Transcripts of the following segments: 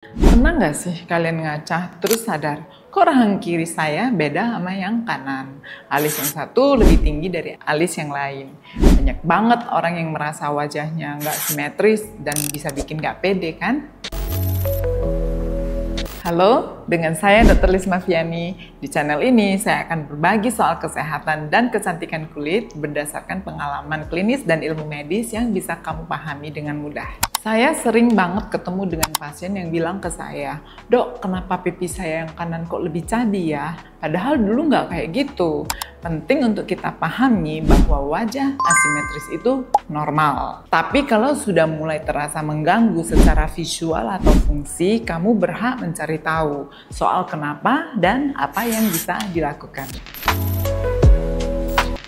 Pernah nggak sih kalian ngaca terus sadar, kok rahang kiri saya beda sama yang kanan? Alis yang satu lebih tinggi dari alis yang lain. Banyak banget orang yang merasa wajahnya nggak simetris dan bisa bikin nggak pede kan? Halo, dengan saya Dr. Lisma Fiani. Di channel ini saya akan berbagi soal kesehatan dan kecantikan kulit berdasarkan pengalaman klinis dan ilmu medis yang bisa kamu pahami dengan mudah. Saya sering banget ketemu dengan pasien yang bilang ke saya, "Dok, kenapa pipi saya yang kanan kok lebih cabi ya? Padahal dulu nggak kayak gitu." Penting untuk kita pahami bahwa wajah asimetris itu normal. Tapi kalau sudah mulai terasa mengganggu secara visual atau fungsi, kamu berhak mencari tahu soal kenapa dan apa yang bisa dilakukan.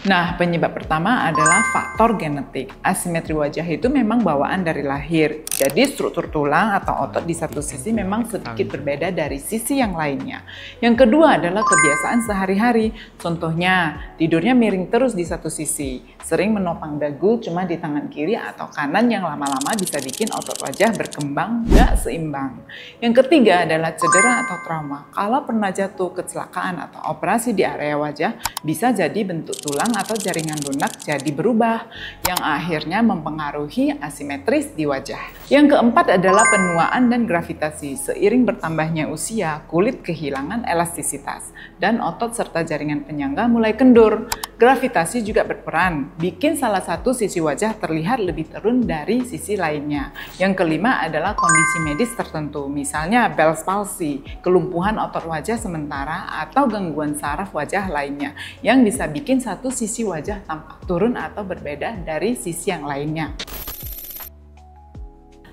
Nah, penyebab pertama adalah faktor genetik. Asimetri wajah itu memang bawaan dari lahir. Jadi struktur tulang atau otot di satu sisi memang sedikit berbeda dari sisi yang lainnya. Yang kedua adalah kebiasaan sehari-hari. Contohnya, tidurnya miring terus di satu sisi. Sering menopang dagu cuma di tangan kiri atau kanan yang lama-lama bisa bikin otot wajah berkembang gak seimbang. Yang ketiga adalah cedera atau trauma. Kalau pernah jatuh, kecelakaan atau operasi di area wajah, bisa jadi bentuk tulang atau jaringan lunak jadi berubah yang akhirnya mempengaruhi asimetris di wajah. Yang keempat adalah penuaan dan gravitasi. Seiring bertambahnya usia, kulit kehilangan elastisitas dan otot serta jaringan penyangga mulai kendur. Gravitasi juga berperan, bikin salah satu sisi wajah terlihat lebih turun dari sisi lainnya. Yang kelima adalah kondisi medis tertentu, misalnya Bell's palsy, kelumpuhan otot wajah sementara atau gangguan saraf wajah lainnya yang bisa bikin satu sisi wajah tampak turun atau berbeda dari sisi yang lainnya.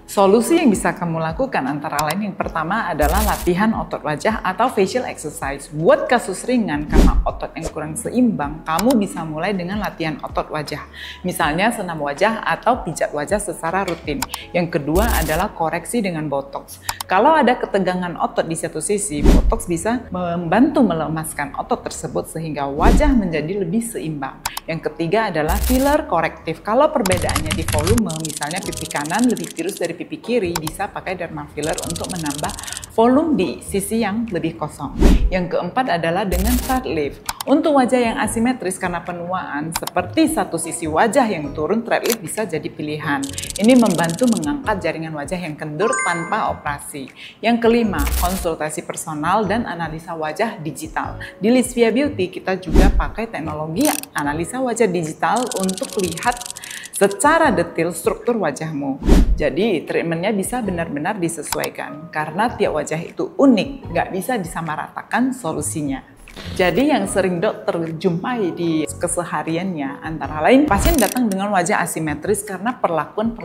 Solusi yang bisa kamu lakukan antara lain yang pertama adalah latihan otot wajah atau facial exercise. Buat kasus ringan karena otot yang kurang seimbang, kamu bisa mulai dengan latihan otot wajah. Misalnya senam wajah atau pijat wajah secara rutin. Yang kedua adalah koreksi dengan botox. Kalau ada ketegangan otot di satu sisi, botox bisa membantu melemaskan otot tersebut sehingga wajah menjadi lebih seimbang. Yang ketiga adalah filler korektif. Kalau perbedaannya di volume, misalnya pipi kanan lebih tirus dari pipi kiri, bisa pakai derma filler untuk menambah volume di sisi yang lebih kosong. Yang keempat adalah dengan thread lift. Untuk wajah yang asimetris karena penuaan, seperti satu sisi wajah yang turun, thread lift bisa jadi pilihan. Ini membantu mengangkat jaringan wajah yang kendur tanpa operasi. Yang kelima, konsultasi personal dan analisa wajah digital. Di Lisvia Beauty, kita juga pakai teknologi analisa wajah digital untuk lihat secara detail struktur wajahmu. Jadi treatmentnya bisa benar-benar disesuaikan karena tiap wajah itu unik, nggak bisa disamaratakan solusinya. Jadi yang sering dokter jumpai di kesehariannya antara lain pasien datang dengan wajah asimetris karena perlakuan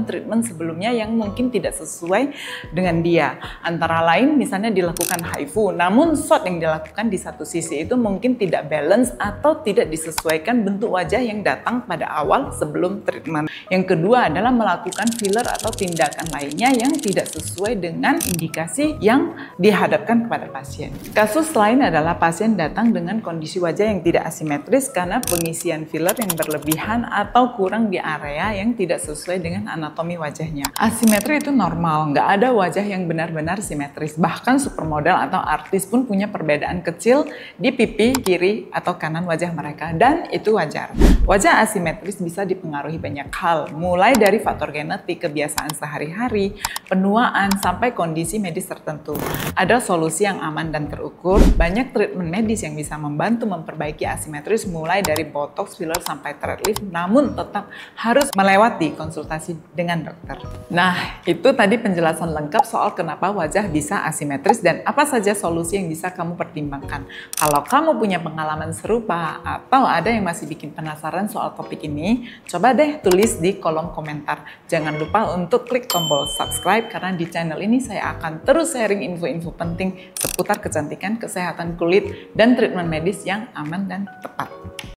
treatment sebelumnya yang mungkin tidak sesuai dengan dia. Antara lain misalnya dilakukan HIFU, namun shot yang dilakukan di satu sisi itu mungkin tidak balance atau tidak disesuaikan bentuk wajah yang datang pada awal sebelum treatment. Yang kedua adalah melakukan filler atau tindakan lainnya yang tidak sesuai dengan indikasi yang dihadapkan kepada pasien. Kasus lain adalah pasien datang dengan kondisi wajah yang tidak asimetris karena pengisian filler yang berlebihan atau kurang di area yang tidak sesuai dengan anatomi wajahnya. Asimetri itu normal, nggak ada wajah yang benar-benar simetris. Bahkan supermodel atau artis pun punya perbedaan kecil di pipi kiri atau kanan wajah mereka, dan itu wajar. Wajah asimetris bisa dipengaruhi banyak hal, mulai dari faktor genetik, kebiasaan sehari-hari, penuaan, sampai kondisi medis tertentu. Ada solusi yang aman dan terukur, banyak treatment medis yang bisa membantu memperbaiki asimetris mulai dari botox, filler, sampai thread lift, namun tetap harus melewati konsultasi dengan dokter. Nah, itu tadi penjelasan lengkap soal kenapa wajah bisa asimetris dan apa saja solusi yang bisa kamu pertimbangkan. Kalau kamu punya pengalaman serupa atau ada yang masih bikin penasaran soal topik ini, coba deh tulis di kolom komentar. Jangan lupa untuk klik tombol subscribe karena di channel ini saya akan terus sharing info-info penting seputar kecantikan, kesehatan kulit, dan treatment medis yang aman dan tepat.